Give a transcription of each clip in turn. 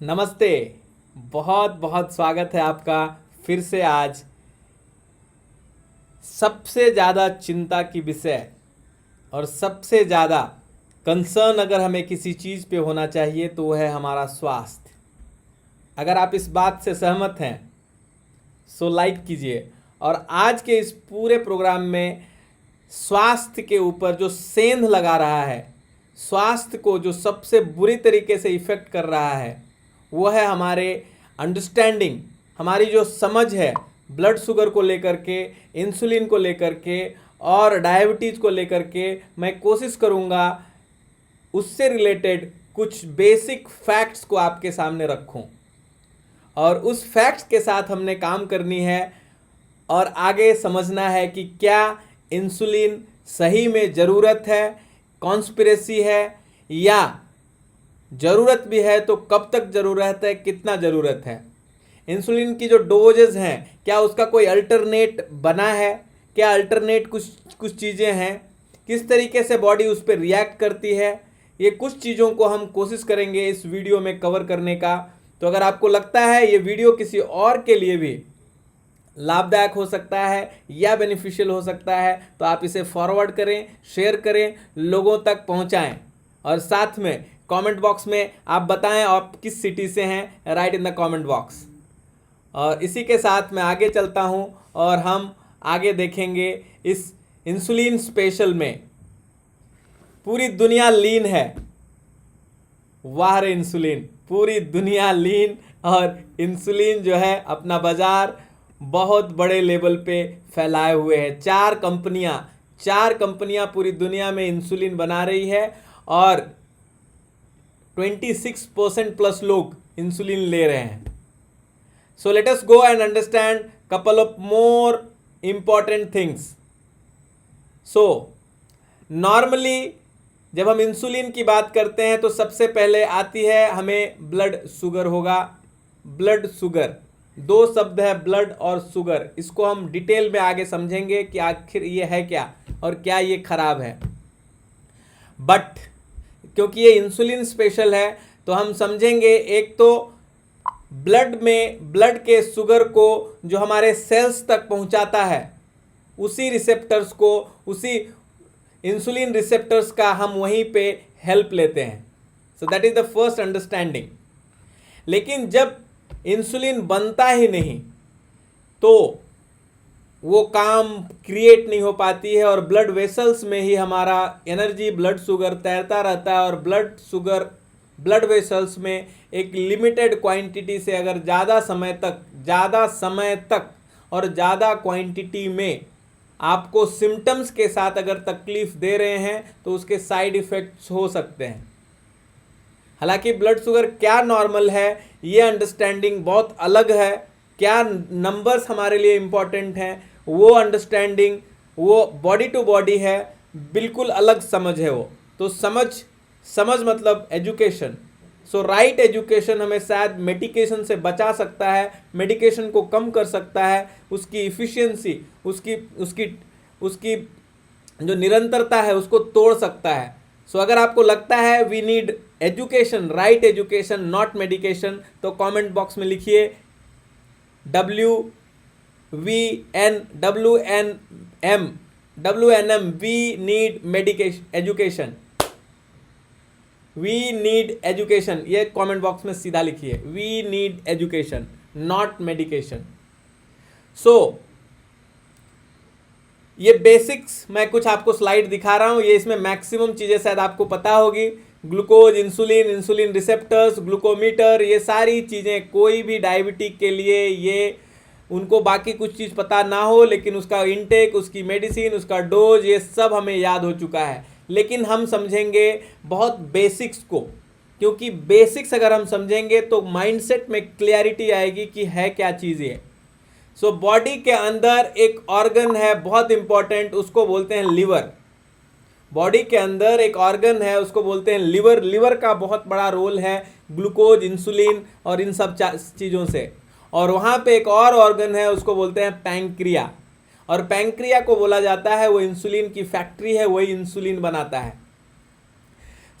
नमस्ते। बहुत बहुत स्वागत है आपका फिर से आज सबसे ज़्यादा चिंता की विषय और सबसे ज़्यादा कंसर्न अगर हमें किसी चीज़ पे होना चाहिए तो वह है हमारा स्वास्थ्य। अगर आप इस बात से सहमत हैं सो लाइक कीजिए। और आज के इस पूरे प्रोग्राम में स्वास्थ्य के ऊपर जो सेंध लगा रहा है, स्वास्थ्य को जो सबसे बुरी तरीके से इफ़ेक्ट कर रहा है, वो है हमारे अंडरस्टैंडिंग, हमारी जो समझ है ब्लड शुगर को लेकर के, इंसुलिन को लेकर के और डायबिटीज़ को लेकर के। मैं कोशिश करूँगा उससे रिलेटेड कुछ बेसिक फैक्ट्स को आपके सामने रखूं और उस फैक्ट्स के साथ हमने काम करनी है और आगे समझना है कि क्या इंसुलिन सही में ज़रूरत है, कॉन्स्पिरेसी है, या ज़रूरत भी है तो कब तक ज़रूरत है, कितना ज़रूरत है। इंसुलिन की जो डोजेज हैं, क्या उसका कोई अल्टरनेट बना है, क्या अल्टरनेट कुछ कुछ चीज़ें हैं, किस तरीके से बॉडी उस पर रिएक्ट करती है, ये कुछ चीज़ों को हम कोशिश करेंगे इस वीडियो में कवर करने का। तो अगर आपको लगता है ये वीडियो किसी और के लिए भी लाभदायक हो सकता है या बेनिफिशियल हो सकता है तो आप इसे फॉरवर्ड करें, शेयर करें, लोगों तक पहुंचाएं और साथ में कमेंट बॉक्स में आप बताएं आप किस सिटी से हैं, right in the comment box. और इसी के साथ मैं आगे चलता हूं और हम आगे देखेंगे इस इंसुलिन स्पेशल में। पूरी दुनिया लीन है, वाह रे इंसुलिन, पूरी दुनिया लीन। और इंसुलिन जो है अपना बाजार बहुत बड़े लेवल पे फैलाए हुए है। चार कंपनियां पूरी दुनिया में इंसुलिन बना रही है और 26% प्लस लोग इंसुलिन ले रहे हैं। So let us go and understand couple of more important things. So normally जब हम इंसुलिन की बात करते हैं तो सबसे पहले आती है हमें ब्लड शुगर होगा। ब्लड शुगर, दो शब्द है ब्लड और शुगर, इसको हम डिटेल में आगे समझेंगे कि आखिर ये है क्या और क्या ये खराब है। बट क्योंकि ये इंसुलिन स्पेशल है तो हम समझेंगे एक तो ब्लड के शुगर को जो हमारे सेल्स तक पहुंचाता है, उसी रिसेप्टर्स को, उसी इंसुलिन रिसेप्टर्स का हम वहीं पे हेल्प लेते हैं। So that is the first understanding. लेकिन जब इंसुलिन बनता ही नहीं तो वो काम क्रिएट नहीं हो पाती है और ब्लड वेसल्स में ही हमारा एनर्जी, ब्लड शुगर तैरता रहता है और ब्लड वेसल्स में एक लिमिटेड क्वांटिटी से अगर ज़्यादा समय तक और ज़्यादा क्वांटिटी में आपको सिम्टम्स के साथ अगर तकलीफ दे रहे हैं तो उसके साइड इफ़ेक्ट्स हो सकते हैं। हालांकि ब्लड शुगर क्या नॉर्मल है ये अंडरस्टैंडिंग बहुत अलग है, क्या नंबर्स हमारे लिए इम्पॉर्टेंट हैं वो अंडरस्टैंडिंग, वो बॉडी टू बॉडी है, बिल्कुल अलग समझ है वो। तो समझ मतलब एजुकेशन। सो राइट एजुकेशन हमें शायद मेडिकेशन से बचा सकता है, मेडिकेशन को कम कर सकता है, उसकी इफ़िशियंसी, उसकी जो निरंतरता है उसको तोड़ सकता है। सो अगर आपको लगता है we need education, right education not medication, तो कमेंट बॉक्स में लिखिए WNM, we need education, we need education, ये कमेंट बॉक्स में सीधा लिखिए, we need education not medication. So ये बेसिक्स मैं कुछ आपको स्लाइड दिखा रहा हूँ, ये इसमें मैक्सिमम चीज़ें शायद आपको पता होगी। ग्लूकोज, इंसुलिन रिसेप्टर्स, ग्लूकोमीटर, ये सारी चीज़ें कोई भी डायबिटिक के लिए ये उनको बाकी कुछ चीज़ पता ना हो लेकिन उसका इनटेक, उसकी मेडिसिन, उसका डोज, ये सब हमें याद हो चुका है। लेकिन हम समझेंगे बहुत बेसिक्स को, क्योंकि बेसिक्स अगर हम समझेंगे तो माइंडसेट में क्लैरिटी आएगी कि है क्या चीज़ ये। सो बॉडी के अंदर एक ऑर्गन है बहुत इंपॉर्टेंट, उसको बोलते हैं लिवर। बॉडी के अंदर एक ऑर्गन है उसको बोलते हैं लिवर। लिवर का बहुत बड़ा रोल है ग्लूकोज, इंसुलिन और इन सब चीज़ों से। और वहाँ पे एक और ऑर्गन है उसको बोलते हैं पैंक्रिया, और पैंक्रिया को बोला जाता है वो इंसुलिन की फैक्ट्री है, वही इंसुलिन बनाता है।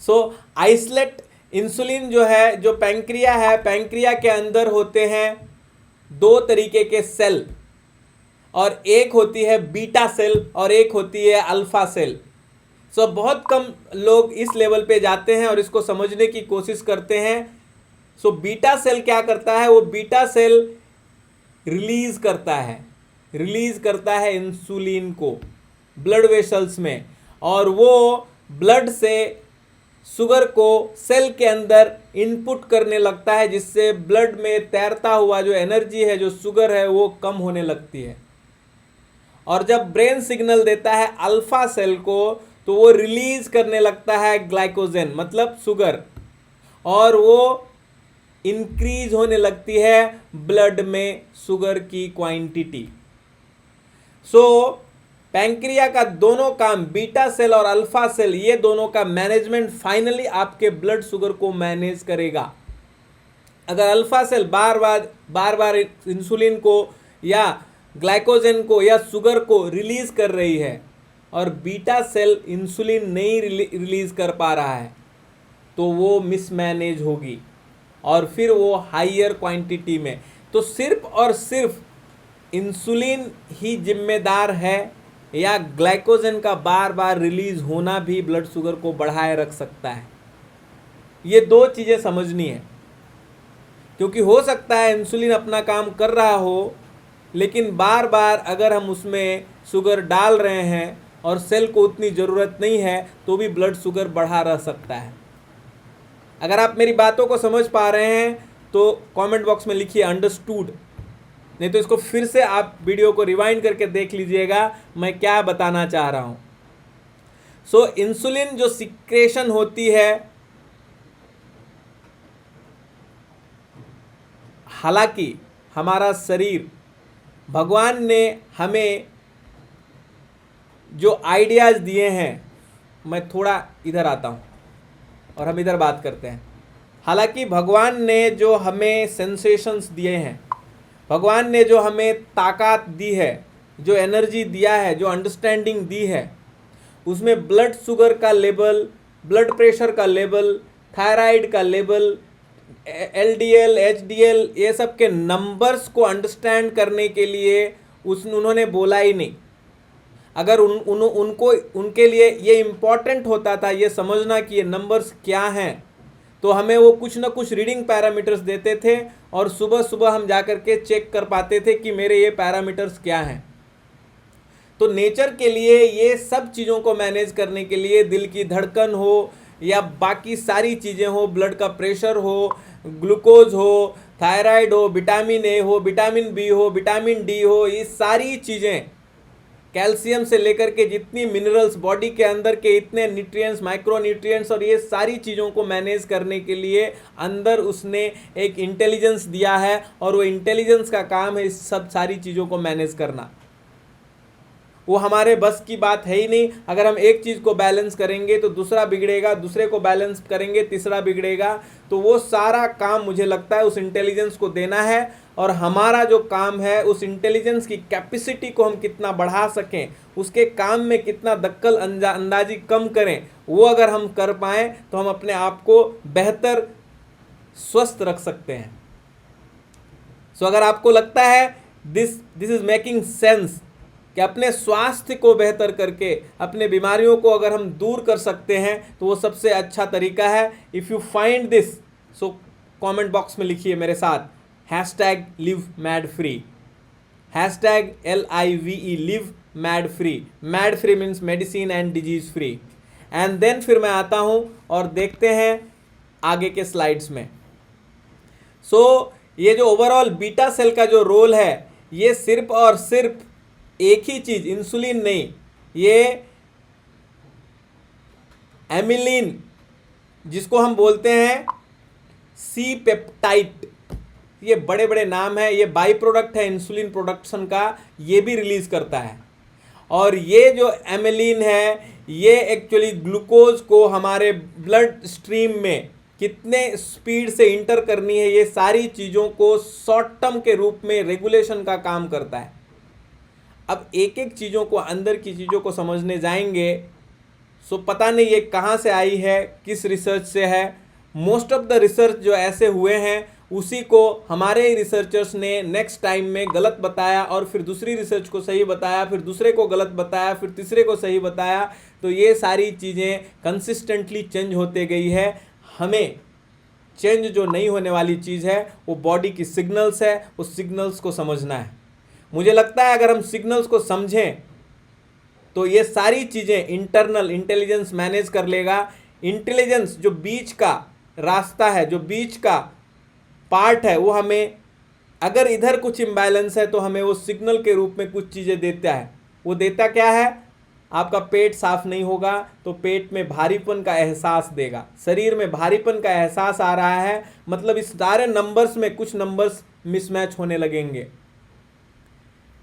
सो आइसोलेट इंसुलिन जो है, जो पैंक्रिया है, पैंक्रिया के अंदर होते हैं दो तरीके के सेल, और एक होती है बीटा सेल और एक होती है अल्फा सेल। सो बहुत कम लोग इस लेवल पे जाते हैं और इसको समझने की कोशिश करते हैं। सो बीटा सेल क्या करता है, वो बीटा सेल रिलीज करता है इंसुलिन को ब्लड वेसल्स में, और वो ब्लड से शुगर को सेल के अंदर इनपुट करने लगता है, जिससे ब्लड में तैरता हुआ जो एनर्जी है, जो शुगर है, वो कम होने लगती है। और जब ब्रेन सिग्नल देता है अल्फा सेल को, तो वो रिलीज करने लगता है ग्लाइकोजन मतलब शुगर, और वो इंक्रीज होने लगती है ब्लड में शुगर की क्वांटिटी। सो पैंक्रिया का दोनों काम, बीटा सेल और अल्फा सेल, ये दोनों का मैनेजमेंट फाइनली आपके ब्लड शुगर को मैनेज करेगा। अगर अल्फा सेल बार बार इंसुलिन को या ग्लाइकोजन को या शुगर को रिलीज कर रही है और बीटा सेल इंसुलिन नहीं रिलीज कर पा रहा है, तो वो मिसमैनेज होगी और फिर वो हाइयर क्वांटिटी में। तो सिर्फ और सिर्फ इंसुलिन ही जिम्मेदार है, या ग्लाइकोजन का बार बार रिलीज होना भी ब्लड शुगर को बढ़ाए रख सकता है? ये दो चीज़ें समझनी है, क्योंकि हो सकता है इंसुलिन अपना काम कर रहा हो, लेकिन बार बार अगर हम उसमें शुगर डाल रहे हैं और सेल को उतनी ज़रूरत नहीं है, तो भी ब्लड शुगर बढ़ा रह सकता है। अगर आप मेरी बातों को समझ पा रहे हैं तो कमेंट बॉक्स में लिखिए अंडरस्टूड, नहीं तो इसको फिर से आप वीडियो को रिवाइंड करके देख लीजिएगा मैं क्या बताना चाह रहा हूँ। सो इंसुलिन जो सिक्रेशन होती है, हालांकि हमारा शरीर, भगवान ने हमें जो आइडियाज़ दिए हैं, मैं थोड़ा इधर आता हूँ और हम इधर बात करते हैं। हालांकि भगवान ने जो हमें सेंसेशंस दिए हैं, भगवान ने जो हमें ताकत दी है, जो एनर्जी दिया है, जो अंडरस्टैंडिंग दी है, उसमें ब्लड शुगर का लेवल, ब्लड प्रेशर का लेवल, थायराइड का लेवल, LDL, HDL, ये सब के नंबर्स को अंडरस्टैंड करने के लिए उन्होंने बोला ही नहीं। अगर उनको उनके लिए ये इम्पॉर्टेंट होता था ये समझना कि ये नंबर्स क्या हैं, तो हमें वो कुछ ना कुछ रीडिंग पैरामीटर्स देते थे और सुबह सुबह हम जाकर के चेक कर पाते थे कि मेरे ये पैरामीटर्स क्या हैं। तो नेचर के लिए ये सब चीज़ों को मैनेज करने के लिए, दिल की धड़कन हो या बाकी सारी चीज़ें हो, ब्लड का प्रेशर हो, ग्लूकोज हो, थायराइड हो, विटामिन A हो, विटामिन B हो, विटामिन D हो, ये सारी चीज़ें, कैल्शियम से लेकर के जितनी मिनरल्स, बॉडी के अंदर के इतने न्यूट्रिएंट्स, माइक्रो न्यूट्रिएंट्स, और ये सारी चीज़ों को मैनेज करने के लिए अंदर उसने एक इंटेलिजेंस दिया है, और वो इंटेलिजेंस का काम है इस सब सारी चीज़ों को मैनेज करना। वो हमारे बस की बात है ही नहीं। अगर हम एक चीज़ को बैलेंस करेंगे तो दूसरा बिगड़ेगा, दूसरे को बैलेंस करेंगे तीसरा बिगड़ेगा। तो वो सारा काम मुझे लगता है उस इंटेलिजेंस को देना है, और हमारा जो काम है उस इंटेलिजेंस की कैपेसिटी को हम कितना बढ़ा सकें, उसके काम में कितना दक्कल अंदाजी कम करें, वो अगर हम कर पाएँ तो हम अपने आप को बेहतर स्वस्थ रख सकते हैं। सो अगर आपको लगता है दिस इज मेकिंग सेंस कि अपने स्वास्थ्य को बेहतर करके अपने बीमारियों को अगर हम दूर कर सकते हैं, तो वो सबसे अच्छा तरीका है। If you find this, so comment box में लिखिए मेरे साथ #LiveMadFree, #LIVE live mad free. Mad free means medicine and disease free. And then फिर मैं आता हूँ और देखते हैं आगे के स्लाइड्स में। सो ये जो ओवरऑल बीटा सेल का जो रोल है, ये सिर्फ और सिर्फ एक ही चीज, इंसुलिन नहीं, ये एमिलिन जिसको हम बोलते हैं सी पेप्टाइड, ये बड़े बड़े नाम है, ये बाई प्रोडक्ट है इंसुलिन प्रोडक्शन का, ये भी रिलीज करता है। और ये जो एमिलिन है, ये एक्चुअली ग्लूकोज को हमारे ब्लड स्ट्रीम में कितने स्पीड से इंटर करनी है, ये सारी चीज़ों को शॉर्ट टर्म के रूप में रेगुलेशन का काम करता है। अब एक एक चीज़ों को, अंदर की चीज़ों को समझने जाएंगे, सो पता नहीं ये कहाँ से आई है, किस रिसर्च से है, मोस्ट ऑफ द रिसर्च जो ऐसे हुए हैं उसी को हमारे ही रिसर्चर्स ने नेक्स्ट टाइम में गलत बताया और फिर दूसरी रिसर्च को सही बताया, फिर दूसरे को गलत बताया, फिर तीसरे को सही बताया। तो ये सारी चीज़ें कंसिस्टेंटली चेंज होते गई है। हमें चेंज जो नहीं होने वाली चीज़ है वो बॉडी की सिग्नल्स है, उस सिग्नल्स को समझना है। मुझे लगता है अगर हम सिग्नल्स को समझें तो ये सारी चीज़ें इंटरनल इंटेलिजेंस मैनेज कर लेगा। इंटेलिजेंस जो बीच का रास्ता है, जो बीच का पार्ट है, वो हमें अगर इधर कुछ इम्बैलेंस है तो हमें वो सिग्नल के रूप में कुछ चीज़ें देता है। वो देता क्या है? आपका पेट साफ नहीं होगा तो पेट में भारीपन का एहसास देगा। शरीर में भारीपन का एहसास आ रहा है मतलब इस सारे नंबर्स में कुछ नंबर्स मिसमैच होने लगेंगे।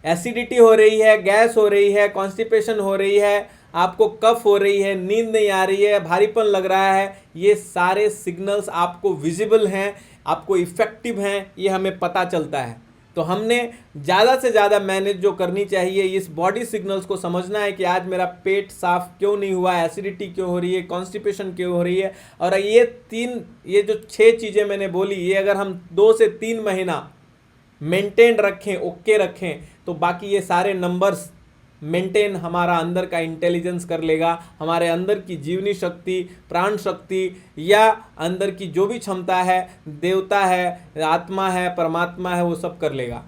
एसिडिटी हो रही है, गैस हो रही है, कॉन्स्टिपेशन हो रही है, आपको कफ हो रही है, नींद नहीं आ रही है, भारीपन लग रहा है, ये सारे सिग्नल्स आपको विजिबल हैं, आपको इफेक्टिव हैं, ये हमें पता चलता है। तो हमने ज़्यादा से ज़्यादा मैनेज जो करनी चाहिए इस बॉडी सिग्नल्स को समझना है कि आज मेरा पेट साफ क्यों नहीं हुआ, एसिडिटी क्यों हो रही है, कॉन्स्टिपेशन क्यों हो रही है। और ये जो 6 चीज़ें मैंने बोली, ये अगर हम 2 से 3 महीना मेंटेन रखें, ओके रखें, तो बाकी ये सारे नंबर्स मेंटेन हमारा अंदर का इंटेलिजेंस कर लेगा। हमारे अंदर की जीवनी शक्ति, प्राण शक्ति या अंदर की जो भी क्षमता है, देवता है, आत्मा है, परमात्मा है, वो सब कर लेगा।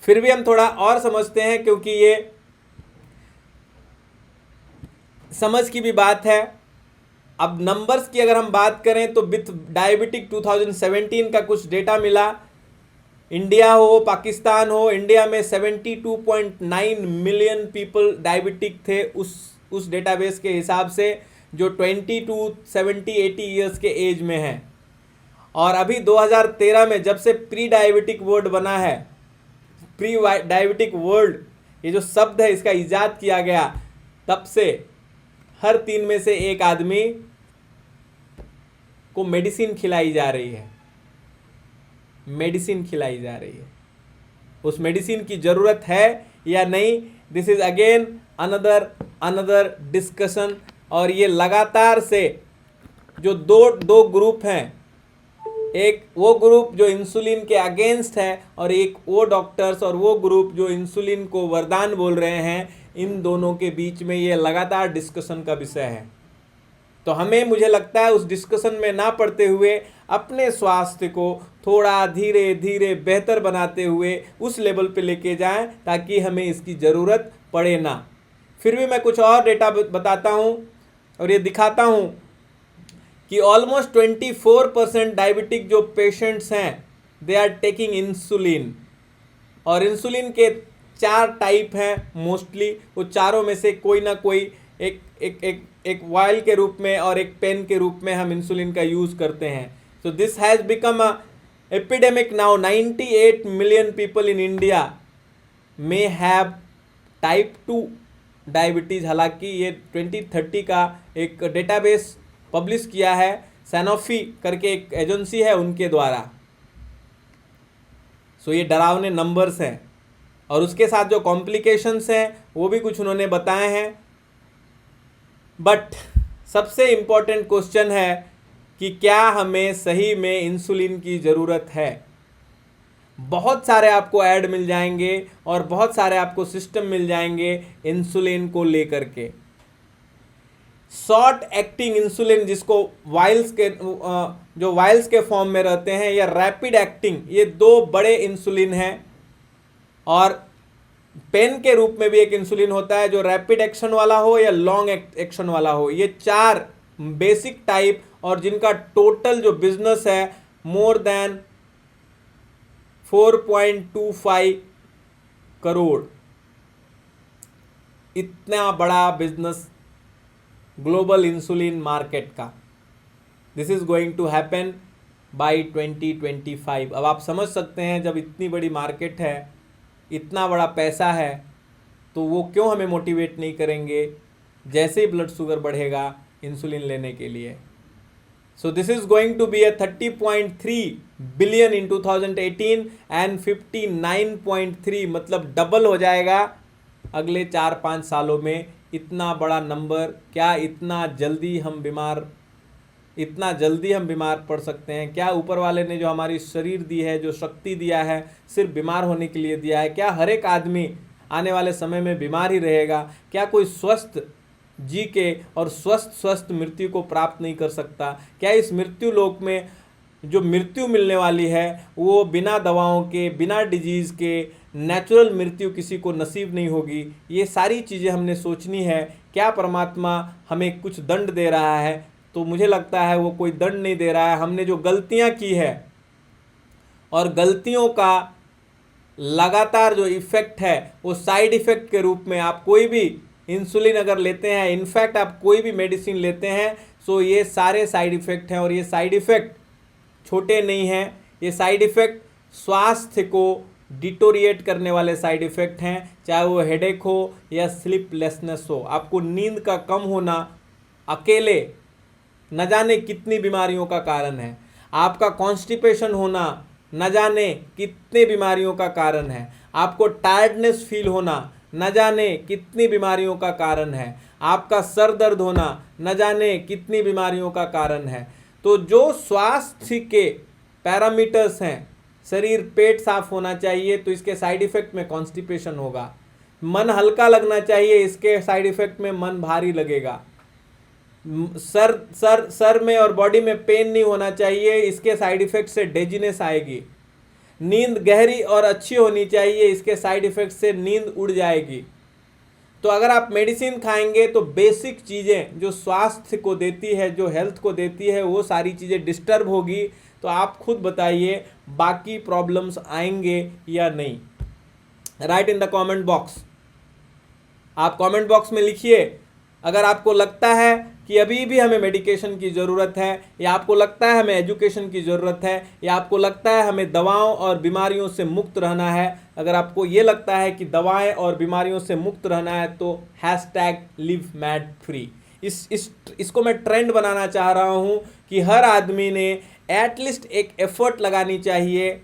फिर भी हम थोड़ा और समझते हैं क्योंकि ये समझ की भी बात है। अब नंबर्स की अगर हम बात करें तो विथ डायबिटिक 2017 का कुछ डेटा मिला। इंडिया हो, पाकिस्तान हो, इंडिया में 72.9 मिलियन पीपल डायबिटिक थे उस डेटाबेस के हिसाब से, जो 20 to 70-80 ईयर्स के एज में हैं। और अभी 2013 में जब से प्री डायबिटिक वर्ल्ड बना है, प्री डायबिटिक वर्ल्ड ये जो शब्द है इसका इजाद किया गया, तब से हर 3 में से 1 आदमी को मेडिसिन खिलाई जा रही है, मेडिसिन खिलाई जा रही है। उस मेडिसिन की ज़रूरत है या नहीं, this is again another discussion. और ये लगातार से जो दो ग्रुप हैं, एक वो ग्रुप जो इंसुलिन के अगेंस्ट है और एक वो डॉक्टर्स और वो ग्रुप जो इंसुलिन को वरदान बोल रहे हैं, इन दोनों के बीच में ये लगातार डिस्कशन का विषय है। तो हमें, मुझे लगता है, उस डिस्कशन में ना पड़ते हुए अपने स्वास्थ्य को थोड़ा धीरे धीरे बेहतर बनाते हुए उस लेवल पे लेके जाएं ताकि हमें इसकी ज़रूरत पड़े ना। फिर भी मैं कुछ और डेटा बताता हूं और ये दिखाता हूं कि ऑलमोस्ट 24% डायबिटिक जो पेशेंट्स हैं दे आर टेकिंग इंसुलिन। और इंसुलिन के 4 टाइप हैं मोस्टली, वो चारों में से कोई ना कोई एक वायल के रूप में और एक पेन के रूप में हम इंसुलिन का यूज़ करते हैं। So this has become a epidemic now. 98 million people in India may have type 2 diabetes. हालांकि ये 2030 का एक डेटाबेस पब्लिश किया है, सैनोफी करके एक एजेंसी है उनके द्वारा। सो ये डरावने नंबर्स हैं और उसके साथ जो कॉम्प्लिकेशंस हैं वो भी कुछ उन्होंने बताए हैं। बट सबसे इम्पोर्टेंट क्वेश्चन है कि क्या हमें सही में इंसुलिन की ज़रूरत है। बहुत सारे आपको ऐड मिल जाएंगे और बहुत सारे आपको सिस्टम मिल जाएंगे इंसुलिन को लेकर के। शॉर्ट एक्टिंग इंसुलिन, जिसको जो वाइल्स के फॉर्म में रहते हैं, या रैपिड एक्टिंग, ये 2 बड़े इंसुलिन हैं। और पेन के रूप में भी एक इंसुलिन होता है जो रैपिड एक्शन वाला हो या लॉन्ग एक्शन वाला हो। ये 4 बेसिक टाइप और जिनका टोटल जो बिजनेस है मोर देन 4.25 करोड़। इतना बड़ा बिजनेस ग्लोबल इंसुलिन मार्केट का। This is going to happen by 2025। अब आप समझ सकते हैं, जब इतनी बड़ी मार्केट है, इतना बड़ा पैसा है, तो वो क्यों हमें मोटिवेट नहीं करेंगे जैसे ही ब्लड शुगर बढ़ेगा इंसुलिन लेने के लिए। So this is going to be a 30.3 billion in 2018 and 59.3, मतलब डबल हो जाएगा अगले 4-5 सालों में। इतना बड़ा नंबर, क्या इतना जल्दी हम बीमार इतना जल्दी हम बीमार पड़ सकते हैं? क्या ऊपर वाले ने जो हमारी शरीर दी है, जो शक्ति दिया है, सिर्फ बीमार होने के लिए दिया है? क्या हर एक आदमी आने वाले समय में बीमार ही रहेगा? क्या कोई स्वस्थ जी के और स्वस्थ मृत्यु को प्राप्त नहीं कर सकता? क्या इस मृत्यु लोक में जो मृत्यु मिलने वाली है वो बिना दवाओं के, बिना डिजीज़ के नेचुरल मृत्यु किसी को नसीब नहीं होगी? ये सारी चीज़ें हमने सोचनी है। क्या परमात्मा हमें कुछ दंड दे रहा है? तो मुझे लगता है वो कोई दंड नहीं दे रहा है। हमने जो गलतियां की है और गलतियों का लगातार जो इफ़ेक्ट है वो साइड इफ़ेक्ट के रूप में, आप कोई भी इंसुलिन अगर लेते हैं, इनफैक्ट आप कोई भी मेडिसिन लेते हैं, सो ये सारे साइड इफ़ेक्ट हैं। और ये साइड इफ़ेक्ट छोटे नहीं हैं, ये साइड इफ़ेक्ट स्वास्थ्य को डिटोरिएट करने वाले साइड इफ़ेक्ट हैं। चाहे वो हेडेक हो या स्लीपलेसनेस हो, आपको नींद का कम होना अकेले न जाने कितनी बीमारियों का कारण है। आपका कॉन्स्टिपेशन होना न जाने कितने बीमारियों का कारण है। आपको टायर्डनेस फील होना न जाने कितनी बीमारियों का कारण है। आपका सर दर्द होना न जाने कितनी बीमारियों का कारण है। तो जो स्वास्थ्य के पैरामीटर्स हैं, शरीर पेट साफ होना चाहिए तो इसके साइड इफ़ेक्ट में कॉन्स्टिपेशन होगा। मन हल्का लगना चाहिए, इसके साइड इफ़ेक्ट में मन भारी लगेगा। सर में और बॉडी में पेन नहीं होना चाहिए, इसके साइड इफ़ेक्ट से डेजीनेस आएगी। नींद गहरी और अच्छी होनी चाहिए, इसके साइड इफ़ेक्ट से नींद उड़ जाएगी। तो अगर आप मेडिसिन खाएंगे तो बेसिक चीज़ें जो स्वास्थ्य को देती है, जो हेल्थ को देती है, वो सारी चीज़ें डिस्टर्ब होगी। तो आप खुद बताइए बाकी प्रॉब्लम्स आएंगे या नहीं? Right in the comment box. आप कमेंट बॉक्स में लिखिए अगर आपको लगता है कि अभी भी हमें मेडिकेशन की ज़रूरत है, या आपको लगता है हमें एजुकेशन की ज़रूरत है, या आपको लगता है हमें दवाओं और बीमारियों से मुक्त रहना है। अगर आपको ये लगता है कि दवाएं और बीमारियों से मुक्त रहना है तो #LiveMadFree इसको मैं ट्रेंड बनाना चाह रहा हूँ कि हर आदमी ने एटलीस्ट एक एफर्ट लगानी चाहिए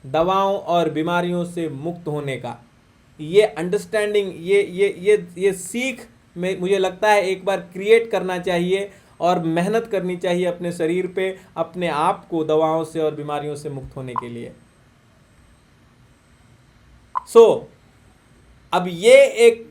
दवाओं और बीमारियों से मुक्त होने का। ये अंडरस्टैंडिंग, ये सीख में मुझे लगता है एक बार क्रिएट करना चाहिए और मेहनत करनी चाहिए अपने शरीर पे, अपने आप को दवाओं से और बीमारियों से मुक्त होने के लिए। अब ये एक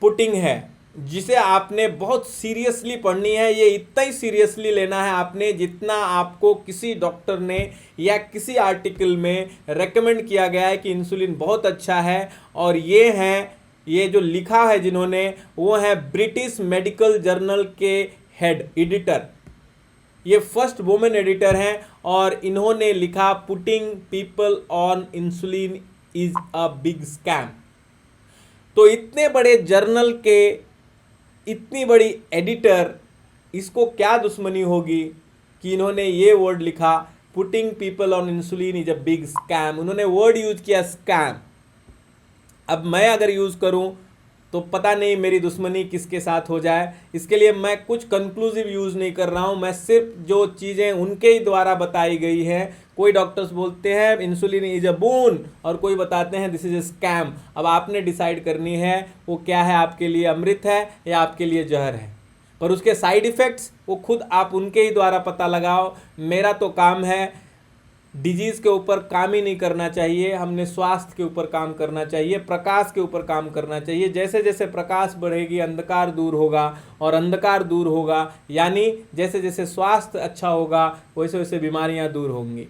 पुटिंग है जिसे आपने बहुत सीरियसली पढ़नी है। ये इतना ही सीरियसली लेना है आपने जितना आपको किसी डॉक्टर ने या किसी आर्टिकल में रेकमेंड किया गया है कि इंसुलिन बहुत अच्छा है। और ये जो लिखा है जिन्होंने, वो है ब्रिटिश मेडिकल जर्नल के हेड एडिटर। ये फर्स्ट वुमेन एडिटर हैं और इन्होंने लिखा putting people on insulin is a big scam. तो इतने बड़े जर्नल के इतनी बड़ी एडिटर, इसको क्या दुश्मनी होगी कि इन्होंने ये वर्ड लिखा, putting people on insulin is a big scam. उन्होंने वर्ड यूज किया स्कैम। अब मैं अगर यूज़ करूं तो पता नहीं मेरी दुश्मनी किसके साथ हो जाए। इसके लिए मैं कुछ कंक्लूसिव यूज़ नहीं कर रहा हूं, मैं सिर्फ जो चीज़ें उनके ही द्वारा बताई गई हैं। कोई डॉक्टर्स बोलते हैं इंसुलिन इज अ बून और कोई बताते हैं दिस इज अ स्कैम। अब आपने डिसाइड करनी है वो क्या है, आपके लिए अमृत है या आपके लिए जहर है। पर उसके साइड इफ़ेक्ट्स वो खुद आप उनके ही द्वारा पता लगाओ। मेरा तो काम है डिजीज़ के ऊपर काम ही नहीं करना चाहिए, हमने स्वास्थ्य के ऊपर काम करना चाहिए, प्रकाश के ऊपर काम करना चाहिए। जैसे जैसे प्रकाश बढ़ेगी अंधकार दूर होगा, और अंधकार दूर होगा यानी जैसे जैसे स्वास्थ्य अच्छा होगा वैसे वैसे बीमारियां दूर होंगी।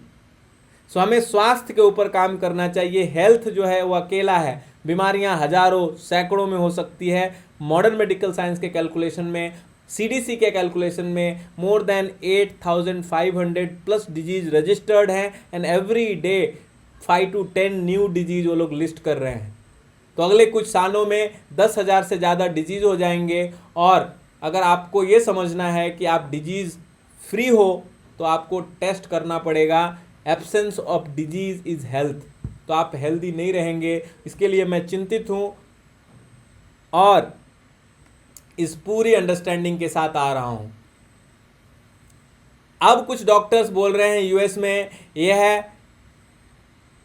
सो हमें स्वास्थ्य के ऊपर काम करना चाहिए। हेल्थ जो है वो अकेला है, बीमारियां हजारों सैकड़ों में हो सकती है। मॉडर्न मेडिकल साइंस के कैलकुलेशन में, CDC के कैलकुलेशन में more than 8,500 plus disease registered हैं and every day 5 to 10 new disease वो लोग लिस्ट कर रहे हैं। तो अगले कुछ सालों में 10,000 से ज़्यादा डिजीज हो जाएंगे। और अगर आपको ये समझना है कि आप डिजीज़ फ्री हो तो आपको टेस्ट करना पड़ेगा। Absence of disease is health. तो आप हेल्दी नहीं रहेंगे, इसके लिए मैं चिंतित हूँ और इस पूरी अंडरस्टैंडिंग के साथ आ रहा हूं। अब कुछ डॉक्टर्स बोल रहे हैं यूएस में, यह है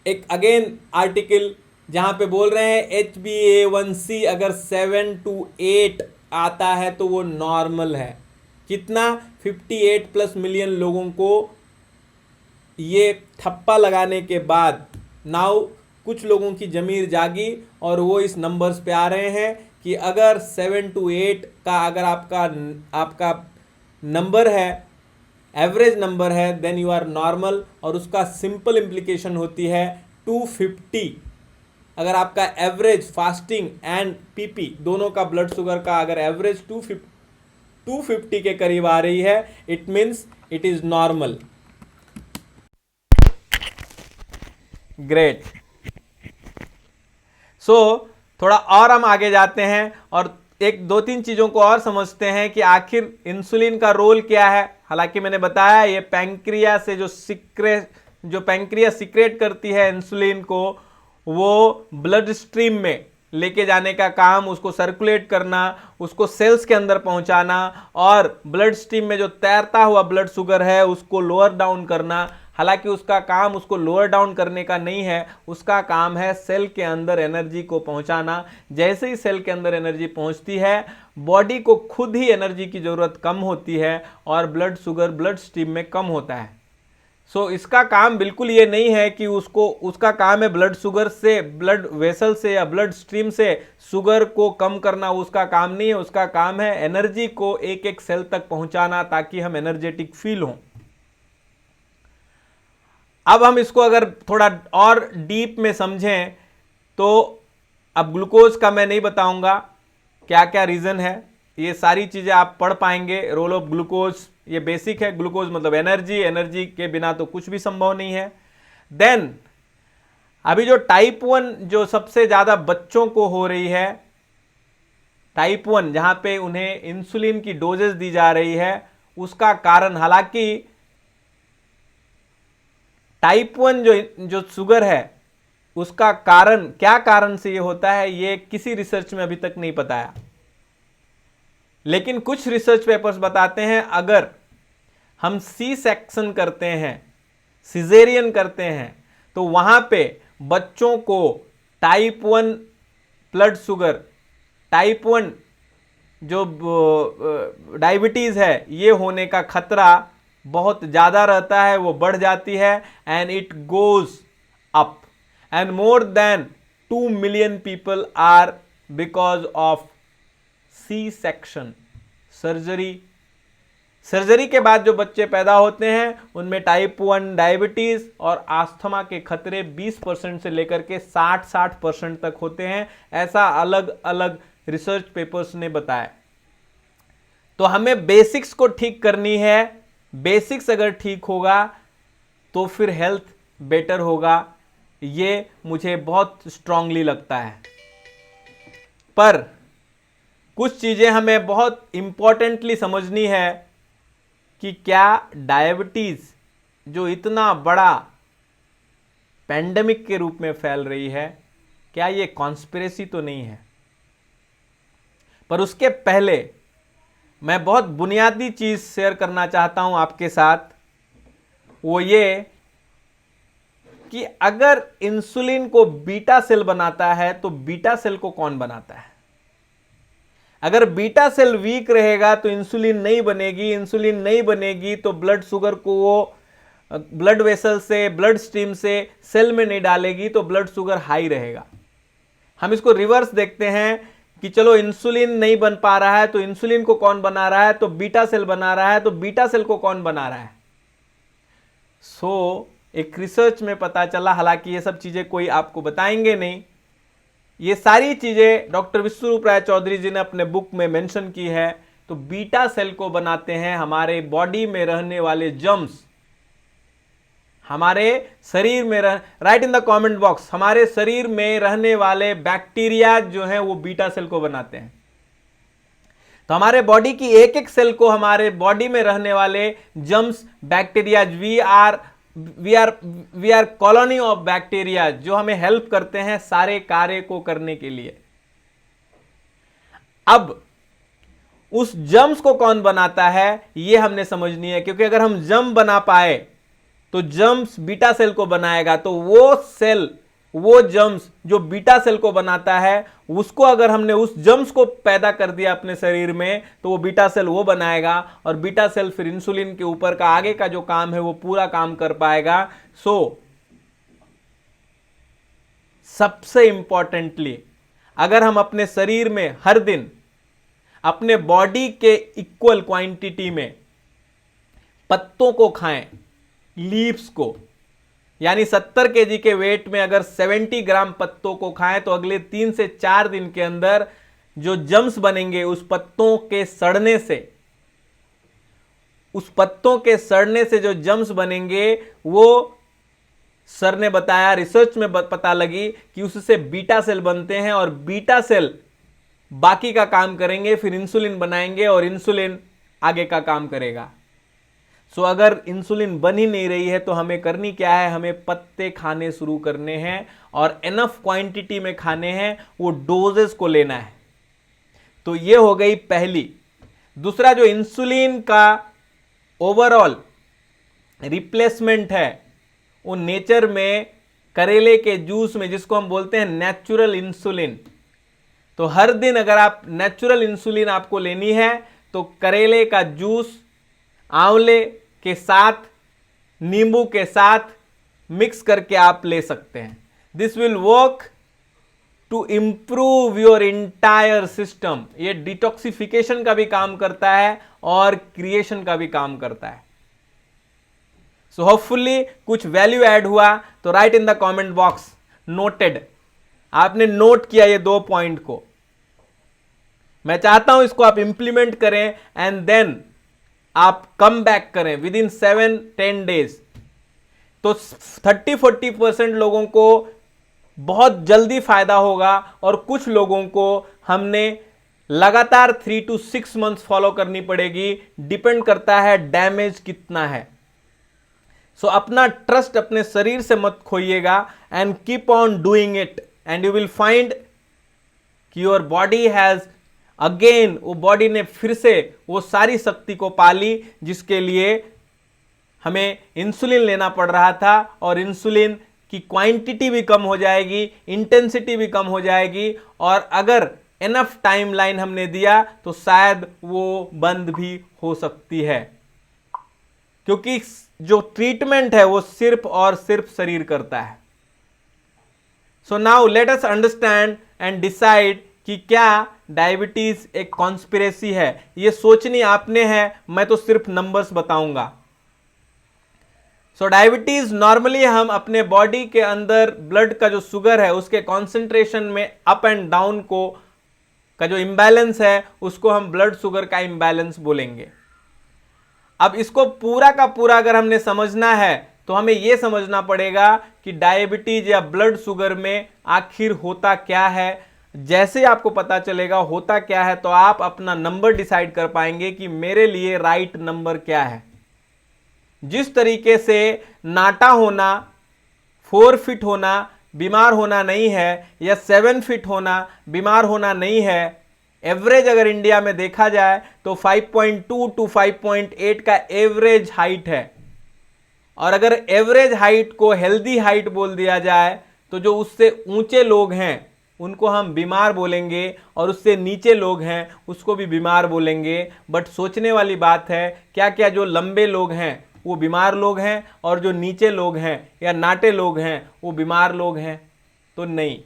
एक अगेन आर्टिकल जहां पे बोल रहे हैं HbA1c अगर 7 to 8 आता है तो वो नॉर्मल है। कितना 58+ मिलियन लोगों को ये ठप्पा लगाने के बाद नाउ कुछ लोगों की जमीर जागी और वो इस नंबर्स पे आ रहे हैं कि अगर 7 to 8 का अगर आपका नंबर है, एवरेज नंबर है, देन यू आर नॉर्मल। और उसका सिंपल इम्प्लीकेशन होती है 250। अगर आपका एवरेज फास्टिंग एंड पीपी दोनों का ब्लड शुगर का अगर एवरेज 250 के करीब आ रही है, it means it is normal. Great. So थोड़ा और हम आगे जाते हैं और एक दो तीन चीजों को और समझते हैं कि आखिर इंसुलिन का रोल क्या है। हालांकि मैंने बताया ये पैंक्रिया से जो पैंक्रिया सिक्रेट करती है इंसुलिन को, वो ब्लड स्ट्रीम में लेके जाने का काम, उसको सर्कुलेट करना, उसको सेल्स के अंदर पहुंचाना और ब्लड स्ट्रीम में जो तैरता हुआ ब्लड शुगर है उसको लोअर डाउन करना। हालांकि उसका काम उसको लोअर डाउन करने का नहीं है, उसका काम है सेल के अंदर एनर्जी को पहुंचाना। जैसे ही सेल के अंदर एनर्जी पहुंचती है, बॉडी को खुद ही एनर्जी की जरूरत कम होती है और ब्लड शुगर ब्लड स्ट्रीम में कम होता है। सो इसका काम बिल्कुल ये नहीं है कि उसका काम है ब्लड शुगर से, ब्लड वेसल से या ब्लड स्ट्रीम से शुगर को कम करना, उसका काम नहीं है। उसका काम है एनर्जी को एक एक सेल तक पहुंचाना ताकि हम एनर्जेटिक फील हों। अब हम इसको अगर थोड़ा और डीप में समझें तो अब ग्लूकोज का मैं नहीं बताऊंगा क्या क्या रीजन है, ये सारी चीजें आप पढ़ पाएंगे। रोल ऑफ ग्लूकोज ये बेसिक है। ग्लूकोज मतलब एनर्जी, एनर्जी के बिना तो कुछ भी संभव नहीं है। देन अभी जो टाइप 1 जो सबसे ज्यादा बच्चों को हो रही है, टाइप 1 जहां पे उन्हें इंसुलिन की डोजेस दी जा रही है, उसका कारण, हालांकि टाइप 1 जो शुगर है उसका कारण, क्या कारण से ये होता है, ये किसी रिसर्च में अभी तक नहीं बताया। लेकिन कुछ रिसर्च पेपर्स बताते हैं अगर हम सी सेक्शन करते हैं, सिजेरियन करते हैं, तो वहां पे बच्चों को टाइप 1 ब्लड शुगर, टाइप 1 जो डायबिटीज है, ये होने का खतरा बहुत ज्यादा रहता है, वो बढ़ जाती है and it goes up and more than 2 million people are because of C section surgery के बाद जो बच्चे पैदा होते हैं उनमें टाइप 1 डायबिटीज और आस्थमा के खतरे 20% से लेकर के 60% तक होते हैं, ऐसा अलग अलग रिसर्च पेपर्स ने बताया। तो हमें बेसिक्स को ठीक करनी है। बेसिक्स अगर ठीक होगा तो फिर हेल्थ बेटर होगा, ये मुझे बहुत स्ट्रांगली लगता है। पर कुछ चीजें हमें बहुत इंपॉर्टेंटली समझनी है कि क्या डायबिटीज जो इतना बड़ा पैंडेमिक के रूप में फैल रही है, क्या ये कॉन्स्पिरेसी तो नहीं है। पर उसके पहले मैं बहुत बुनियादी चीज शेयर करना चाहता हूं आपके साथ, वो ये कि अगर इंसुलिन को बीटा सेल बनाता है तो बीटा सेल को कौन बनाता है। अगर बीटा सेल वीक रहेगा तो इंसुलिन नहीं बनेगी, इंसुलिन नहीं बनेगी तो ब्लड शुगर को वो ब्लड वेसल से, ब्लड स्ट्रीम से सेल में नहीं डालेगी, तो ब्लड शुगर हाई रहेगा। हम इसको रिवर्स देखते हैं कि चलो इंसुलिन नहीं बन पा रहा है तो इंसुलिन को कौन बना रहा है, तो बीटा सेल बना रहा है, तो बीटा सेल को कौन बना रहा है। एक रिसर्च में पता चला, हालांकि ये सब चीजें कोई आपको बताएंगे नहीं, ये सारी चीजें डॉक्टर विश्वरूप राय चौधरी जी ने अपने बुक में मेंशन की है। तो बीटा सेल को बनाते हैं हमारे बॉडी में रहने वाले जर्म्स, हमारे शरीर में right in the comment box, हमारे शरीर में रहने वाले बैक्टीरिया जो हैं वो बीटा सेल को बनाते हैं। तो हमारे बॉडी की एक एक सेल को, हमारे बॉडी में रहने वाले germs, bacteria, we are colony of bacteria जो हमें हेल्प करते हैं सारे कार्य को करने के लिए। अब उस जर्म्स को कौन बनाता है ये हमने समझनी है, क्योंकि अगर हम जर्म बना पाए तो जर्म्स बीटा सेल को बनाएगा, तो वो सेल, वो जर्म्स जो बीटा सेल को बनाता है, उसको अगर हमने उस जर्म्स को पैदा कर दिया अपने शरीर में, तो वो बीटा सेल वो बनाएगा और बीटा सेल फिर इंसुलिन के ऊपर का आगे का जो काम है वो पूरा काम कर पाएगा। सो सबसे इंपॉर्टेंटली, अगर हम अपने शरीर में हर दिन अपने बॉडी के इक्वल क्वांटिटी में पत्तों को खाएं, लीव्स को, यानी 70 केजी के वेट में अगर 70 ग्राम पत्तों को खाएं, तो अगले 3 से 4 दिन के अंदर जो जम्स बनेंगे उस पत्तों के सड़ने से जो जम्स बनेंगे, वो सर ने बताया, रिसर्च में पता लगी कि उससे बीटा सेल बनते हैं और बीटा सेल बाकी का काम करेंगे, फिर इंसुलिन बनाएंगे और इंसुलिन आगे का काम करेगा। सो अगर इंसुलिन बन ही नहीं रही है तो हमें करनी क्या है, हमें पत्ते खाने शुरू करने हैं और एनफ क्वांटिटी में खाने हैं, वो डोजेस को लेना है। तो ये हो गई पहली। दूसरा, जो इंसुलिन का ओवरऑल रिप्लेसमेंट है वो नेचर में करेले के जूस में, जिसको हम बोलते हैं नेचुरल इंसुलिन। तो हर दिन अगर आप नेचुरल इंसुलिन आपको लेनी है तो करेले का जूस आंवले के साथ, नींबू के साथ मिक्स करके आप ले सकते हैं। This will work to improve your entire system. ये डिटॉक्सिफिकेशन का भी काम करता है और क्रिएशन का भी काम करता है। सो होपफुली कुछ वैल्यू ऐड हुआ, तो write in the comment box noted. आपने नोट किया ये 2 पॉइंट को। मैं चाहता हूं इसको आप इंप्लीमेंट करें एंड देन आप कम बैक करें विद इन 7-10 डेज। तो 30-40% लोगों को बहुत जल्दी फायदा होगा और कुछ लोगों को हमने लगातार 3 to 6 मंथ्स फॉलो करनी पड़ेगी। डिपेंड करता है डैमेज कितना है। सो अपना ट्रस्ट अपने शरीर से मत खोइएगा and keep on doing it and you will find कि योर बॉडी हैज अगेन, वो बॉडी ने फिर से वो सारी शक्ति को पाली जिसके लिए हमें इंसुलिन लेना पड़ रहा था, और इंसुलिन की क्वांटिटी भी कम हो जाएगी, इंटेंसिटी भी कम हो जाएगी, और अगर एनफ टाइमलाइन हमने दिया तो शायद वो बंद भी हो सकती है, क्योंकि जो ट्रीटमेंट है वो सिर्फ और सिर्फ शरीर करता है। So now let us understand and decide कि क्या डायबिटीज एक कॉन्स्पिरेसी है। ये सोचनी आपने है, मैं तो सिर्फ नंबर्स बताऊंगा। सो डायबिटीज नॉर्मली हम अपने बॉडी के अंदर ब्लड का जो शुगर है उसके कॉन्सेंट्रेशन में अप एंड डाउन को का जो इम्बैलेंस है उसको हम ब्लड शुगर का इम्बैलेंस बोलेंगे। अब इसको पूरा का पूरा अगर हमने समझना है तो हमें यह समझना पड़ेगा कि डायबिटीज या ब्लड शुगर में आखिर होता क्या है। जैसे आपको पता चलेगा होता क्या है तो आप अपना नंबर डिसाइड कर पाएंगे कि मेरे लिए राइट नंबर क्या है। जिस तरीके से नाटा होना, 4 फीट होना बीमार होना नहीं है या 7 फीट होना बीमार होना नहीं है, एवरेज अगर इंडिया में देखा जाए तो 5.2 to 5.8 का एवरेज हाइट है। और अगर एवरेज हाइट को हेल्दी हाइट बोल दिया जाए तो जो उससे ऊंचे लोग हैं उनको हम बीमार बोलेंगे और उससे नीचे लोग हैं उसको भी बीमार बोलेंगे। बट सोचने वाली बात है, क्या क्या जो लंबे लोग हैं वो बीमार लोग हैं और जो नीचे लोग हैं या नाटे लोग हैं वो बीमार लोग हैं? तो नहीं,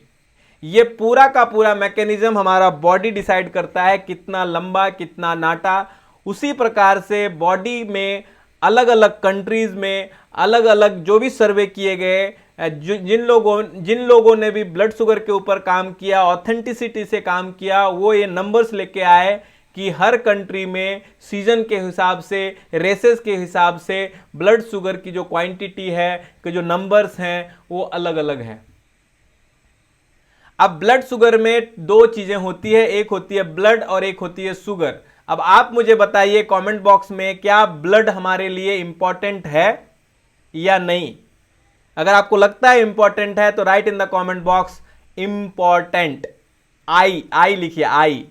ये पूरा का पूरा मैकेनिज्म हमारा बॉडी डिसाइड करता है कितना लंबा कितना नाटा। उसी प्रकार से बॉडी में अलग अलग कंट्रीज में अलग अलग जो भी सर्वे किए गए, जिन लोगों ने भी ब्लड शुगर के ऊपर काम किया, ऑथेंटिसिटी से काम किया, वो ये नंबर्स लेके आए कि हर कंट्री में सीजन के हिसाब से, रेसेस के हिसाब से ब्लड शुगर की जो क्वांटिटी है, कि जो नंबर्स हैं वो अलग अलग हैं। अब ब्लड शुगर में 2 चीजें होती है, एक होती है ब्लड और एक होती है शुगर। अब आप मुझे बताइए कमेंट बॉक्स में, क्या ब्लड हमारे लिए इंपॉर्टेंट है या नहीं? अगर आपको लगता है इंपॉर्टेंट है तो write in the comment box important, I लिखिए, आई।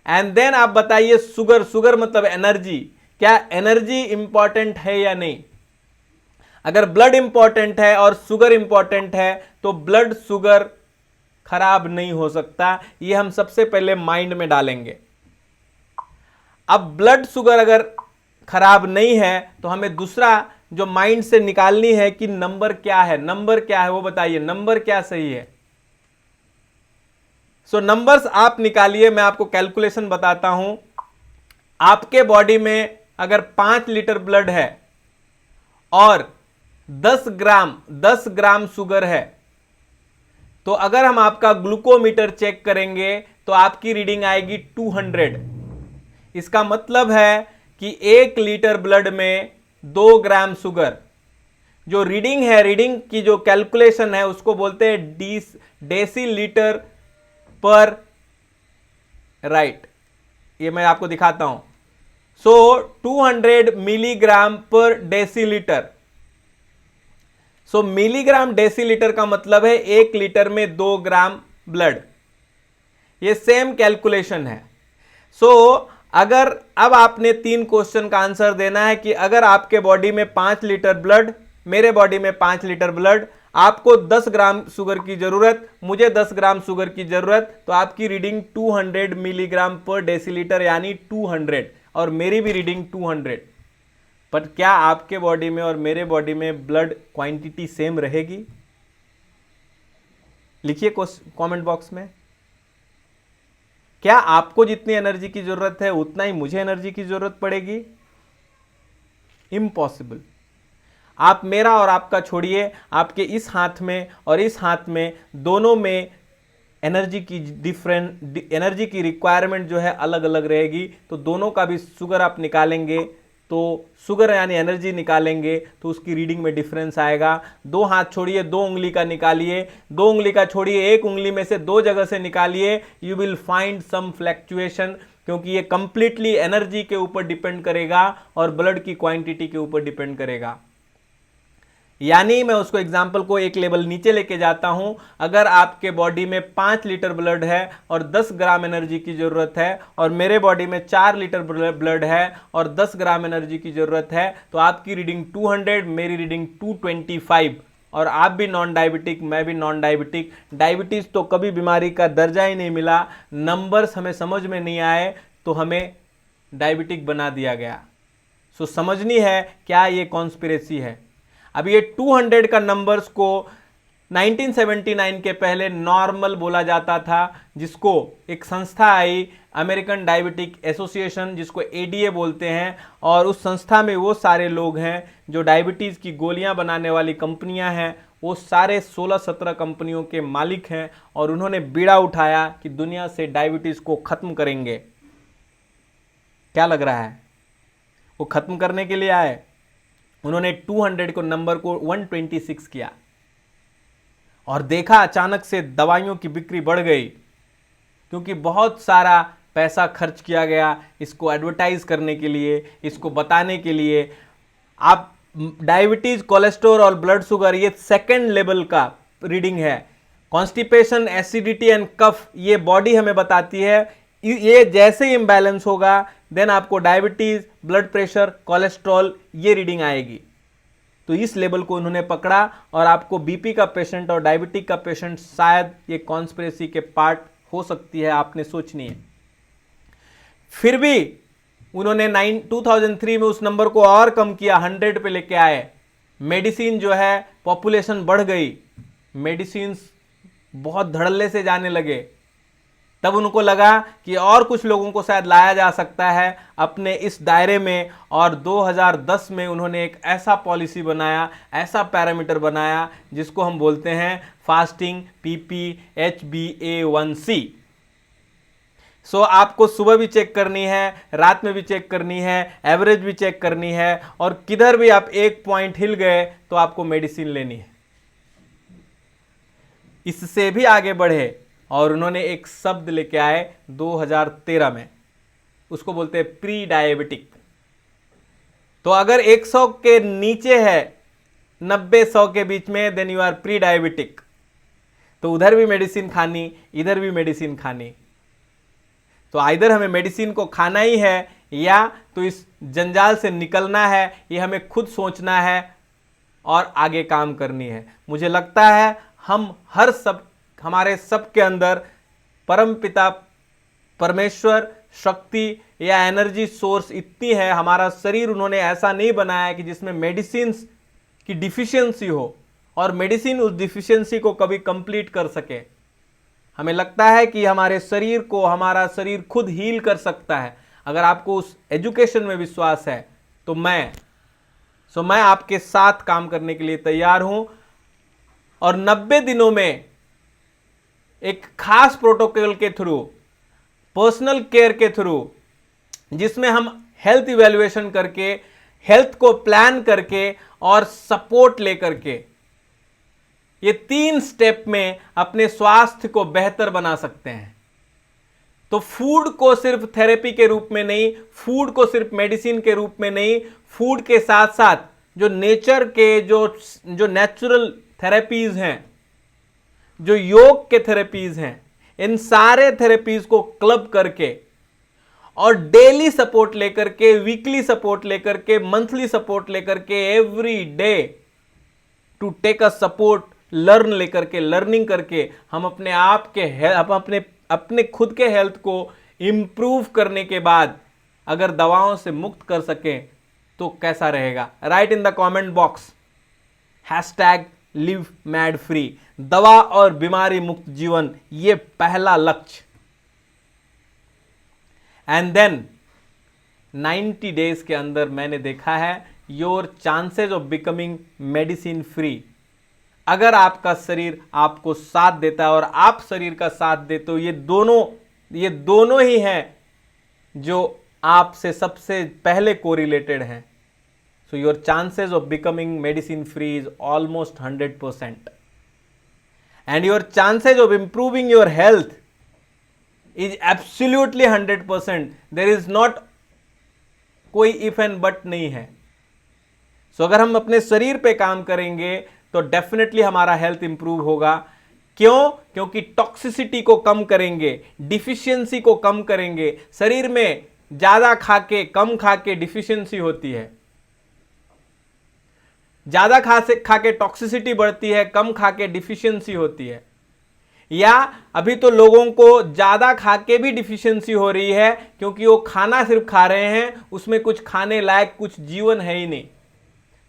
एंड देन आप बताइए शुगर मतलब एनर्जी, क्या एनर्जी इंपॉर्टेंट है या नहीं? अगर ब्लड इंपॉर्टेंट है और शुगर इंपॉर्टेंट है तो ब्लड शुगर खराब नहीं हो सकता, ये हम सबसे पहले माइंड में डालेंगे। अब ब्लड शुगर अगर खराब नहीं है तो हमें दूसरा जो माइंड से निकालनी है कि नंबर क्या है, नंबर क्या है वो बताइए, नंबर क्या सही है। सो नंबर्स आप निकालिए, मैं आपको कैलकुलेशन बताता हूं। आपके बॉडी में अगर 5 लीटर ब्लड है और 10 ग्राम शुगर है, तो अगर हम आपका ग्लूकोमीटर चेक करेंगे तो आपकी रीडिंग आएगी 200। इसका मतलब है कि 1 लीटर ब्लड में 2 ग्राम शुगर। जो रीडिंग है, रीडिंग की जो कैलकुलेशन है उसको बोलते हैं डेसी लीटर पर राइट। ये मैं आपको दिखाता हूं। सो 200 मिलीग्राम पर डेसीलीटर। सो मिलीग्राम डेसीलीटर का मतलब है 1 लीटर में 2 ग्राम ब्लड। ये सेम कैलकुलेशन है। सो अगर अब आपने 3 क्वेश्चन का आंसर देना है कि अगर आपके बॉडी में 5 लीटर ब्लड, मेरे बॉडी में 5 लीटर ब्लड, आपको 10 ग्राम शुगर की जरूरत, मुझे 10 ग्राम शुगर की जरूरत, तो आपकी रीडिंग 200 मिलीग्राम पर डेसीलीटर यानी 200, और मेरी भी रीडिंग 200। पर क्या आपके बॉडी में और मेरे बॉडी में ब्लड क्वांटिटी सेम रहेगी? लिखिए कमेंट बॉक्स में। क्या आपको जितनी एनर्जी की जरूरत है उतना ही मुझे एनर्जी की जरूरत पड़ेगी? इम्पॉसिबल। आप मेरा और आपका छोड़िए, आपके इस हाथ में और इस हाथ में, दोनों में एनर्जी की रिक्वायरमेंट जो है अलग अलग रहेगी। तो दोनों का भी शुगर आप निकालेंगे तो शुगर यानी एनर्जी निकालेंगे तो उसकी रीडिंग में डिफरेंस आएगा। 2 हाथ छोड़िए, 2 उंगली का निकालिए, 2 उंगली का छोड़िए, 1 उंगली में से 2 जगह से निकालिए, you will find some fluctuation, क्योंकि ये कंप्लीटली एनर्जी के ऊपर डिपेंड करेगा और ब्लड की क्वांटिटी के ऊपर डिपेंड करेगा। यानी मैं उसको एग्जाम्पल को एक लेवल नीचे लेके जाता हूं। अगर आपके बॉडी में 5 लीटर ब्लड है और 10 ग्राम एनर्जी की जरूरत है, और मेरे बॉडी में 4 लीटर ब्लड है और 10 ग्राम एनर्जी की जरूरत है, तो आपकी रीडिंग 200, मेरी रीडिंग 225। और आप भी नॉन डायबिटिक, मैं भी नॉन डायबिटिक। डायबिटीज तो कभी बीमारी का दर्जा ही नहीं मिला, नंबर्स हमें समझ में नहीं आए तो हमें डायबिटिक बना दिया गया। सो समझनी है क्या ये कॉन्स्पिरेसी है। अब ये 200 का नंबर्स को 1979 के पहले नॉर्मल बोला जाता था, जिसको एक संस्था आई अमेरिकन डायबिटिक एसोसिएशन, जिसको एडीए बोलते हैं, और उस संस्था में वो सारे लोग हैं जो डायबिटीज़ की गोलियां बनाने वाली कंपनियां हैं, वो सारे 16-17 कंपनियों के मालिक हैं, और उन्होंने बीड़ा उठाया कि दुनिया से डायबिटीज़ को ख़त्म करेंगे। क्या लग रहा है? वो ख़त्म करने के लिए आए। उन्होंने 200 को नंबर को 126 किया और देखा अचानक से दवाइयों की बिक्री बढ़ गई, क्योंकि बहुत सारा पैसा खर्च किया गया इसको एडवर्टाइज करने के लिए, इसको बताने के लिए। आप डायबिटीज, कोलेस्ट्रॉल और ब्लड शुगर ये सेकेंड लेवल का रीडिंग है। कॉन्स्टिपेशन, एसिडिटी एंड कफ ये बॉडी हमें बताती है। ये जैसे ही इम्बैलेंस होगा देन आपको डायबिटीज, ब्लड प्रेशर, कोलेस्ट्रॉल ये रीडिंग आएगी। तो इस लेवल को उन्होंने पकड़ा, और आपको बीपी का पेशेंट और डायबिटिक का पेशेंट शायद ये कॉन्स्पिरेसी के पार्ट हो सकती है, आपने सोचनी है। फिर भी उन्होंने 2003 में उस नंबर को और कम किया, 100 पे लेके आए। मेडिसिन जो है, पॉपुलेशन बढ़ गई, मेडिसिन बहुत धड़ल्ले से जाने लगे। तब उनको लगा कि और कुछ लोगों को शायद लाया जा सकता है अपने इस दायरे में, और 2010 में उन्होंने एक ऐसा पॉलिसी बनाया, ऐसा पैरामीटर बनाया जिसको हम बोलते हैं फास्टिंग PPHbA1c। सो आपको सुबह भी चेक करनी है, रात में भी चेक करनी है, एवरेज भी चेक करनी है, और किधर भी आप 1 पॉइंट हिल गए तो आपको मेडिसिन लेनी है। इससे भी आगे बढ़े और उन्होंने एक शब्द लेके आए 2013 में, उसको बोलते हैं प्री डायबिटिक। तो अगर 100 के नीचे है, 90-100 के बीच में, then you are pre diabetic. तो उधर भी मेडिसिन खानी, इधर भी मेडिसिन खानी। तो आइदर हमें मेडिसिन को खाना ही है या तो इस जंजाल से निकलना है, ये हमें खुद सोचना है। और आगे काम करनी है। मुझे लगता है हम हमारे सब के अंदर परमपिता परमेश्वर शक्ति या एनर्जी सोर्स इतनी है, हमारा शरीर उन्होंने ऐसा नहीं बनाया है कि जिसमें मेडिसिन की डिफिशियंसी हो और मेडिसिन उस डिफिशियंसी को कभी कंप्लीट कर सके। हमें लगता है कि हमारे शरीर को हमारा शरीर खुद हील कर सकता है। अगर आपको उस एजुकेशन में विश्वास है तो मैं आपके साथ काम करने के लिए तैयार हूं और 90 दिनों में एक खास प्रोटोकॉल के थ्रू, पर्सनल केयर के थ्रू, जिसमें हम हेल्थ इवैल्यूएशन करके, हेल्थ को प्लान करके और सपोर्ट लेकर के ये 3 स्टेप में अपने स्वास्थ्य को बेहतर बना सकते हैं। तो फूड को सिर्फ थेरेपी के रूप में नहीं, फूड को सिर्फ मेडिसिन के रूप में नहीं, फूड के साथ साथ जो नेचर के जो नेचुरल थेरेपीज हैं, जो योग के थेरेपीज हैं, इन सारे थेरेपीज को क्लब करके और डेली सपोर्ट लेकर के, वीकली सपोर्ट लेकर के, मंथली सपोर्ट लेकर के, every day to take a support, learning करके हम अपने आप के अपने खुद के हेल्थ को इंप्रूव करने के बाद अगर दवाओं से मुक्त कर सकें तो कैसा रहेगा? Right in the comment box #live mad free। दवा और बीमारी मुक्त जीवन, ये पहला लक्ष्य। एंड देन 90 डेज के अंदर मैंने देखा है your chances of becoming medicine free. अगर आपका शरीर आपको साथ देता है और आप शरीर का साथ देते हो, ये दोनों ही हैं जो आपसे सबसे पहले कोरिलेटेड हैं। So your chances of becoming medicine free is almost 100%, and your chances of improving your health is absolutely 100%। There is not कोई इफ एंड बट नहीं है। सो अगर हम अपने शरीर पे काम करेंगे तो डेफिनेटली हमारा हेल्थ इंप्रूव होगा। क्यों? क्योंकि टॉक्सिसिटी को कम करेंगे, डिफिशियंसी को कम करेंगे। शरीर में ज्यादा खाके कम खाके डिफिशियंसी होती है, ज्यादा खाके टॉक्सिसिटी बढ़ती है, कम खाके डिफिशियंसी होती है। या अभी तो लोगों को ज्यादा खाके भी डिफिशियंसी हो रही है क्योंकि वो खाना सिर्फ खा रहे हैं, उसमें कुछ खाने लायक कुछ जीवन है ही नहीं,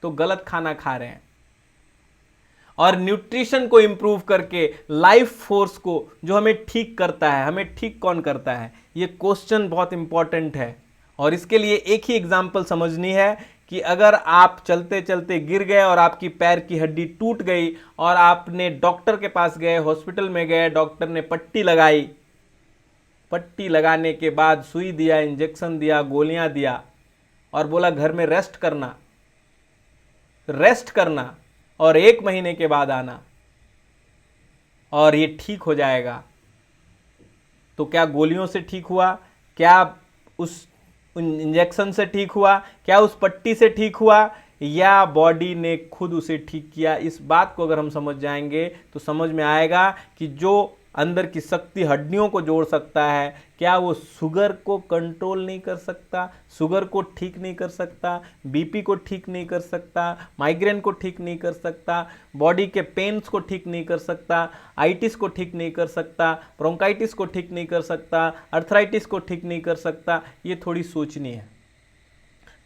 तो गलत खाना खा रहे हैं। और न्यूट्रिशन को इंप्रूव करके लाइफ फोर्स को जो हमें ठीक करता है, हमें ठीक कौन करता है, ये क्वेश्चन बहुत इंपॉर्टेंट है। और इसके लिए एक ही एग्जांपल समझनी है कि अगर आप चलते चलते गिर गए और आपकी पैर की हड्डी टूट गई और आपने डॉक्टर के पास गए, हॉस्पिटल में गए, डॉक्टर ने पट्टी लगाई, पट्टी लगाने के बाद सुई दिया, इंजेक्शन दिया, गोलियां दिया और बोला घर में रेस्ट करना और 1 महीने के बाद आना और ये ठीक हो जाएगा। तो क्या गोलियों से ठीक हुआ? क्या उस इंजेक्शन से ठीक हुआ? क्या उस पट्टी से ठीक हुआ? या बॉडी ने खुद उसे ठीक किया? इस बात को अगर हम समझ जाएंगे तो समझ में आएगा कि जो अंदर की शक्ति हड्डियों को जोड़ सकता है, क्या वो शुगर को कंट्रोल नहीं कर सकता, शुगर को ठीक नहीं कर सकता, बीपी को ठीक नहीं कर सकता, माइग्रेन को ठीक नहीं कर सकता, बॉडी के पेन्स को ठीक नहीं कर सकता, आइटिस को ठीक नहीं कर सकता, ब्रोंकाइटिस को ठीक नहीं कर सकता, अर्थराइटिस को ठीक नहीं कर सकता? ये थोड़ी सोचनी है,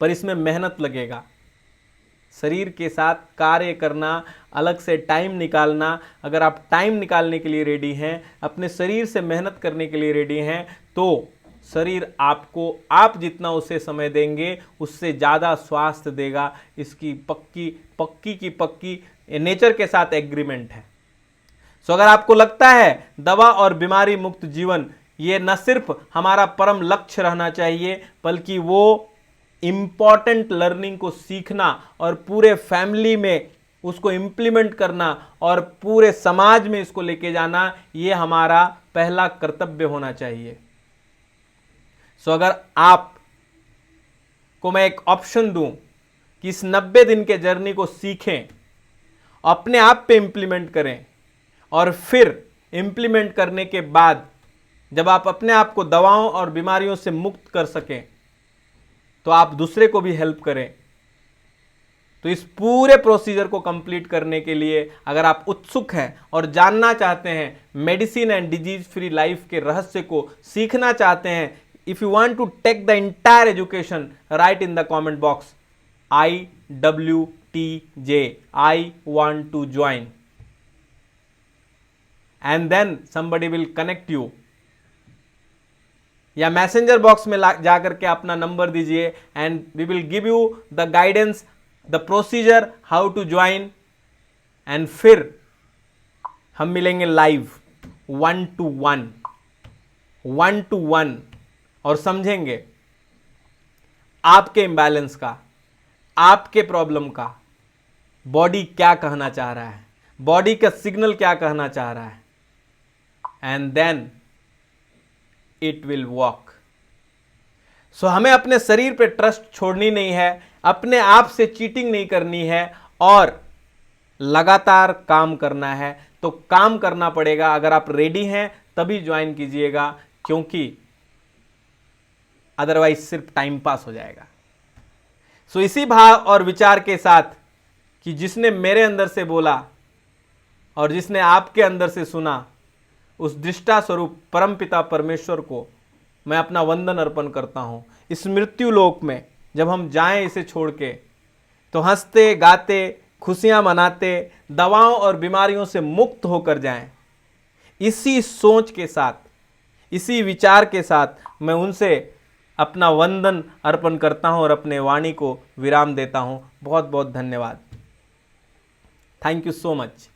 पर इसमें मेहनत लगेगा। शरीर के साथ कार्य करना, अलग से टाइम निकालना। अगर आप टाइम निकालने के लिए रेडी हैं, अपने शरीर से मेहनत करने के लिए रेडी हैं, तो शरीर आपको, आप जितना उसे समय देंगे उससे ज़्यादा स्वास्थ्य देगा। इसकी पक्की नेचर के साथ एग्रीमेंट है। सो अगर आपको लगता है दवा और बीमारी मुक्त जीवन ये न सिर्फ हमारा परम लक्ष्य रहना चाहिए, बल्कि वो इंपॉर्टेंट लर्निंग को सीखना और पूरे फैमिली में उसको इम्प्लीमेंट करना और पूरे समाज में इसको लेके जाना, ये हमारा पहला कर्तव्य होना चाहिए। सो अगर आप को मैं एक ऑप्शन दूं कि इस 90 दिन के जर्नी को सीखें, अपने आप पे इम्प्लीमेंट करें और फिर इम्प्लीमेंट करने के बाद जब आप अपने आप को दवाओं और बीमारियों से मुक्त कर सकें तो आप दूसरे को भी हेल्प करें, तो इस पूरे प्रोसीजर को कंप्लीट करने के लिए अगर आप उत्सुक हैं और जानना चाहते हैं, medicine and disease free life के रहस्य को सीखना चाहते हैं, if you want to take the entire education, write in the comment box IWTJ, I want to join, and then somebody will connect you, या मैसेंजर बॉक्स में जाकर के अपना नंबर दीजिए and we will give you the guidance, the procedure how to join, and फिर हम मिलेंगे live 1 to 1 और समझेंगे आपके इम्बैलेंस का, आपके प्रॉब्लम का, बॉडी क्या कहना चाह रहा है, बॉडी का सिग्नल क्या कहना चाह रहा है, and then it will work. So हमें अपने शरीर पे ट्रस्ट छोड़नी नहीं है, अपने आप से चीटिंग नहीं करनी है और लगातार काम करना है। तो काम करना पड़ेगा, अगर आप रेडी हैं तभी ज्वाइन कीजिएगा, क्योंकि अदरवाइज सिर्फ टाइम पास हो जाएगा। सो इसी भाव और विचार के साथ कि जिसने मेरे अंदर से बोला और जिसने आपके अंदर से सुना, उस दृष्टा स्वरूप परमपिता परमेश्वर को मैं अपना वंदन अर्पण करता हूं। इस मृत्यु लोक में जब हम जाएं इसे छोड़ के, तो हंसते गाते खुशियां मनाते, दवाओं और बीमारियों से मुक्त होकर जाएं। इसी सोच के साथ, इसी विचार के साथ मैं उनसे अपना वंदन अर्पण करता हूं और अपने वाणी को विराम देता हूं। बहुत बहुत धन्यवाद। Thank you so much.